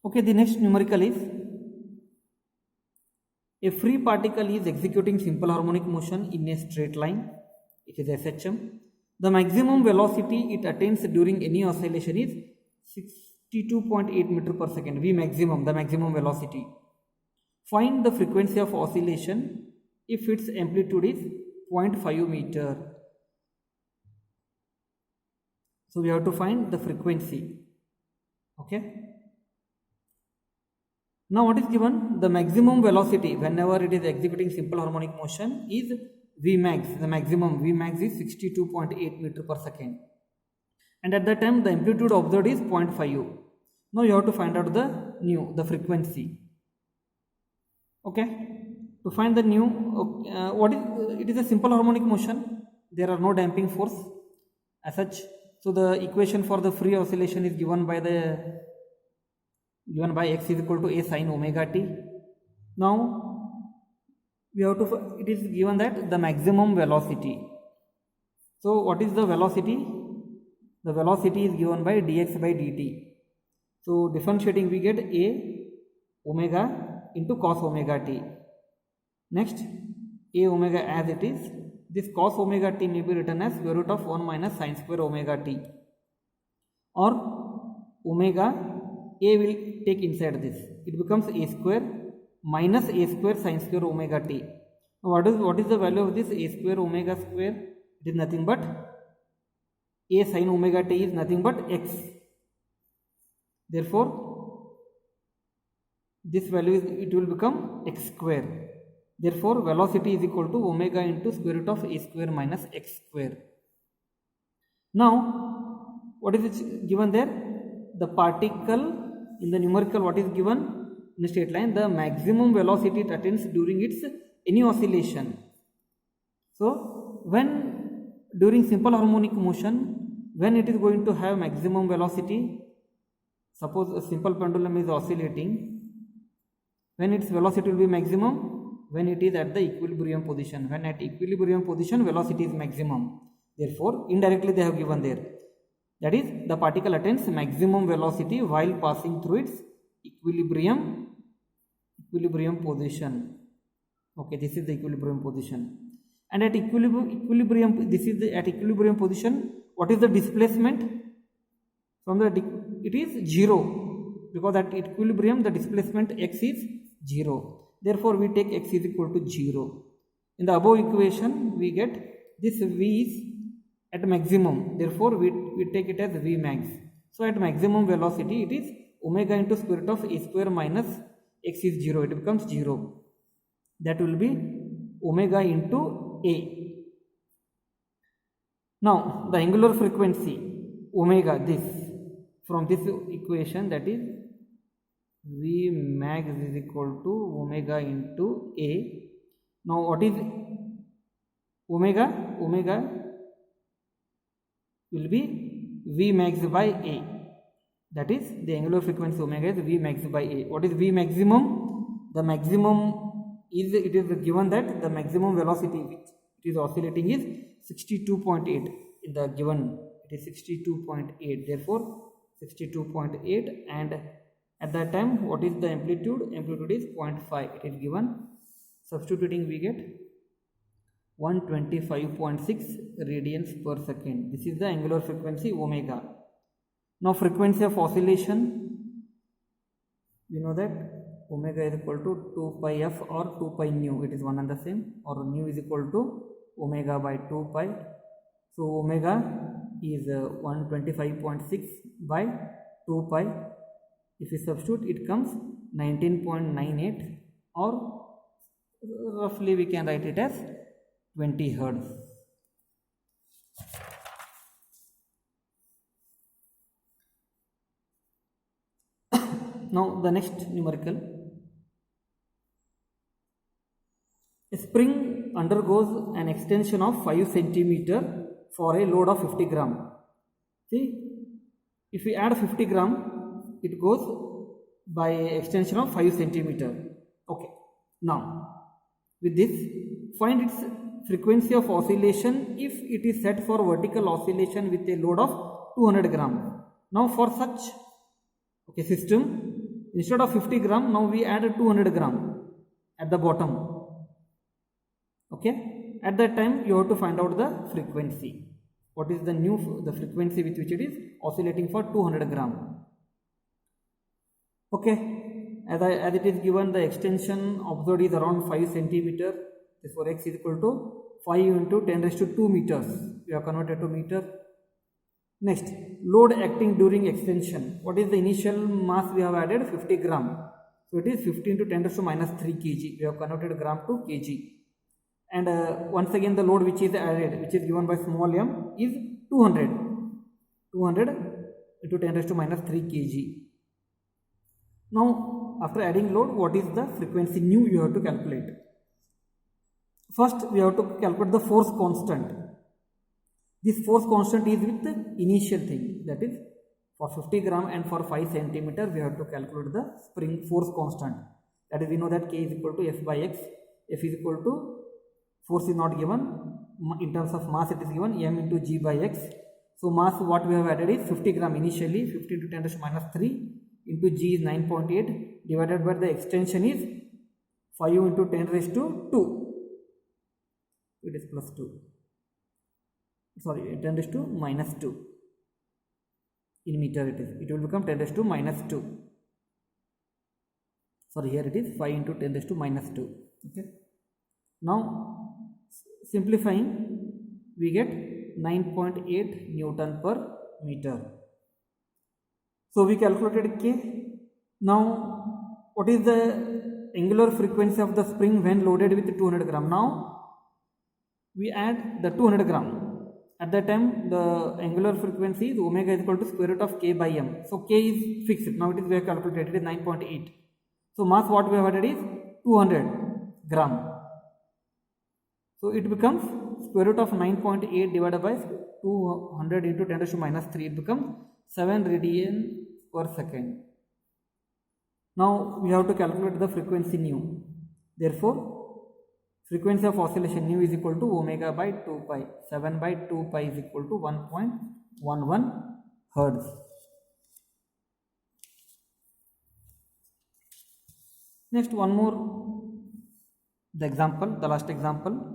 Okay, the next numerical is a free particle is executing simple harmonic motion in a straight line. It is SHM. The maximum velocity it attains during any oscillation is 62.8 meter per second. V maximum, the maximum velocity. Find the frequency of oscillation if its amplitude is 0.5 meter. So we have to find the frequency. Okay. Now what is given? The maximum velocity whenever it is executing simple harmonic motion is Vmax. The maximum Vmax is 62.8 meter per second. And at that time the amplitude observed is 0.5. Now you have to find out the frequency. Okay. To find the it is a simple harmonic motion. There are no damping force as such. So the equation for the free oscillation is given by x is equal to a sin omega t. Now we have to, it is given that the maximum velocity. So what is the velocity? The velocity is given by dx by dt. So differentiating we get a omega into cos omega t. Next, a omega as it is. This cos omega t may be written as square root of 1 minus sin square omega t, or omega a will take inside this. It becomes a square minus a square sin square omega t. Now what is the value of this a square omega square? It is nothing but a sin omega t is nothing but x. Therefore, this value it will become x square. Therefore, velocity is equal to omega into square root of a square minus x square. Now, what is it given there? The particle in the numerical, what is given in a straight line? The maximum velocity it attains during its any oscillation. So, when during simple harmonic motion, when it is going to have maximum velocity, suppose a simple pendulum is oscillating, when its velocity will be maximum? When it is at the equilibrium position. When at equilibrium position, velocity is maximum. Therefore, indirectly they have given there. That is, the particle attains maximum velocity while passing through its equilibrium position. Okay, this is the equilibrium position. And at equilibrium, this is at equilibrium position. What is the displacement? From it is 0, because at equilibrium the displacement x is 0. Therefore, we take x is equal to 0. In the above equation, we get this v is at maximum. Therefore, we take it as v max. So, at maximum velocity, it is omega into square root of a square minus x is 0. It becomes 0. That will be omega into a. Now, the angular frequency omega, this from this equation, that is V max is equal to omega into a. Now what is omega? Omega will be V max by a. That is, the angular frequency omega is V max by a. What is V maximum? The maximum is, it is given that the maximum velocity which it is oscillating is 62.8 in the given, it is 62.8. Therefore 62.8, and at that time, what is the amplitude? Amplitude is 0.5. It is given. Substituting, we get 125.6 radians per second. This is the angular frequency omega. Now, frequency of oscillation, we know that omega is equal to 2 pi f or 2 pi nu. It is one and the same. Or nu is equal to omega by 2 pi. So, omega is 125.6 by 2 pi. If we substitute, it comes 19.98, or roughly we can write it as 20 hertz. Now the next numerical. A spring undergoes an extension of 5 centimeter for a load of 50 gram. See, if we add 50 gram, it goes by extension of 5 centimeter. Okay. Now, with this, find its frequency of oscillation if it is set for vertical oscillation with a load of 200 gram. Now, for such system, instead of 50 gram, now we add 200 gram at the bottom. Okay, at that time you have to find out the frequency. What is the frequency with which it is oscillating for 200 gram. Okay, as it is given, the extension observed is around 5 centimeter. Therefore x is equal to 5 into 10 raised to 2 meters. We have converted to meter. Next, load acting during extension. What is the initial mass we have added? 50 gram. So it is 15 to 10 raised to minus 3 kg. We have converted gram to kg. And once again the load which is added, which is given by small m, is 200. 200 into 10 raised to minus 3 kg. Now after adding load, what is the frequency nu you have to calculate? First we have to calculate the force constant. This force constant is with the initial thing, that is for 50 gram and for 5 centimeter we have to calculate the spring force constant. That is, we know that K is equal to F by X. F is equal to, force is not given, in terms of mass it is given m into g by x. So mass what we have added is 50 gram initially, 15 to 10 raised to minus 3 into g is 9.8 divided by the extension is 5 into 10 raised to 2. It is plus 2. Sorry, 10 raised to minus 2. In meter it is. It will become 10 raised to minus 2. Sorry, here it is 5 into 10 raised to minus 2. Okay. Now simplifying, we get 9.8 Newton per meter. So we calculated K. Now what is the angular frequency of the spring when loaded with 200 gram? Now we add the 200 gram. At that time the angular frequency is omega is equal to square root of k by m. So k is fixed. Now it is, we have calculated, it is 9.8. So mass what we have added is 200 gram. So it becomes square root of 9.8 divided by 200 into 10 raised to minus 3. It becomes 7 radian per second. Now we have to calculate the frequency nu. Therefore frequency of oscillation nu is equal to omega by 2 pi. 7 by 2 pi is equal to 1.11 hertz. Next, one more, the example, the last example.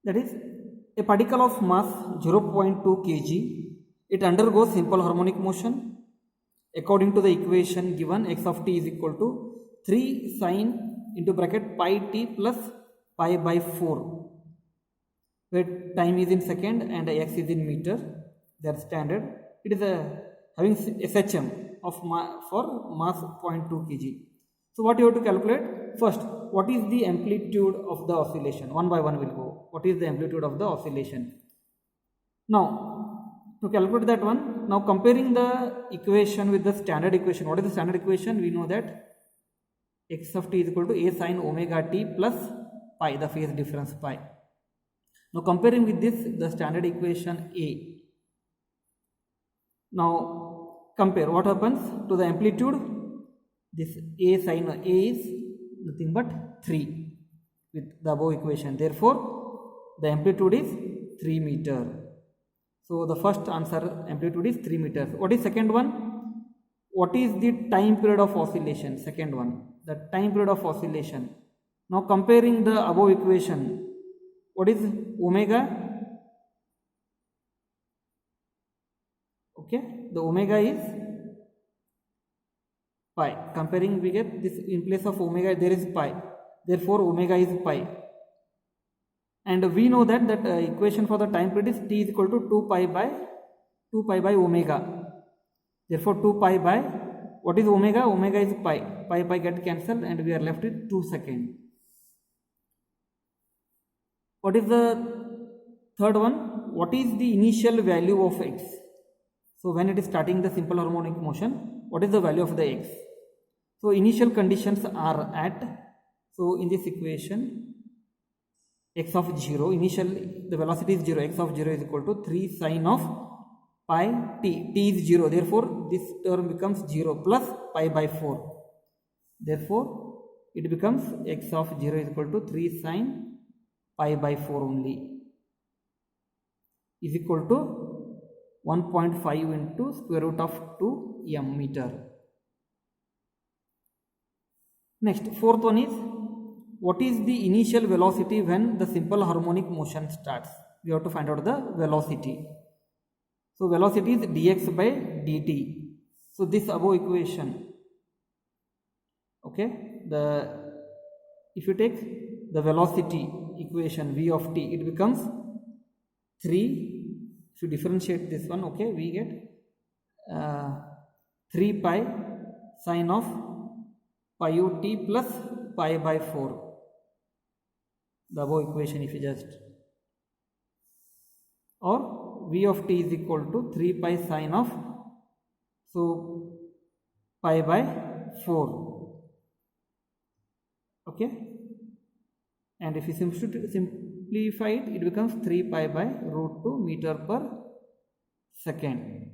That is, a particle of mass 0.2 kg, it undergoes simple harmonic motion. According to the equation given, x of t is equal to 3 sine into bracket pi t plus pi by 4, where time is in second and x is in meter. They are standard. It is having SHM of for mass 0.2 kg. So what you have to calculate? First, what is the amplitude of the oscillation? One by one will go. What is the amplitude of the oscillation? Now, to calculate that one, now comparing the equation with the standard equation. What is the standard equation? We know that x of t is equal to a sine omega t plus pi, the phase difference pi. Now comparing with this, the standard equation A. Now compare, what happens to the amplitude? This a sine A is nothing but 3 with the above equation. Therefore the amplitude is 3 meter. So the first answer, amplitude is 3 meters. What is second one? What is the time period of oscillation? Second one, the time period of oscillation. Now comparing the above equation, what is omega? Okay, the omega is pi. Comparing, we get this, in place of omega there is pi. Therefore omega is pi. And we know that equation for the time period is t is equal to 2 pi by omega. Therefore 2 pi by, what is omega? Omega is pi. Pi get cancelled and we are left with 2 seconds. What is the third one? What is the initial value of x? So when it is starting the simple harmonic motion, what is the value of the x? So initial conditions are at, so in this equation, x of 0, initial, the velocity is 0, x of 0 is equal to 3 sine of pi t, t is 0, therefore this term becomes 0 plus pi by 4. Therefore it becomes x of 0 is equal to 3 sine pi by 4 only, is equal to 1.5 into square root of 2 m meter. Next, fourth one is, what is the initial velocity when the simple harmonic motion starts? We have to find out the velocity. So velocity is dx by dt. So this above equation, okay, if you take the velocity equation v of t, it becomes 3. If you differentiate this one, okay, we get 3 pi sine of pi u t plus pi by 4. The above equation, if you just, or v of t is equal to 3 pi sine of, so pi by 4, okay, and if you simplify it, it becomes 3 pi by root 2 meter per second.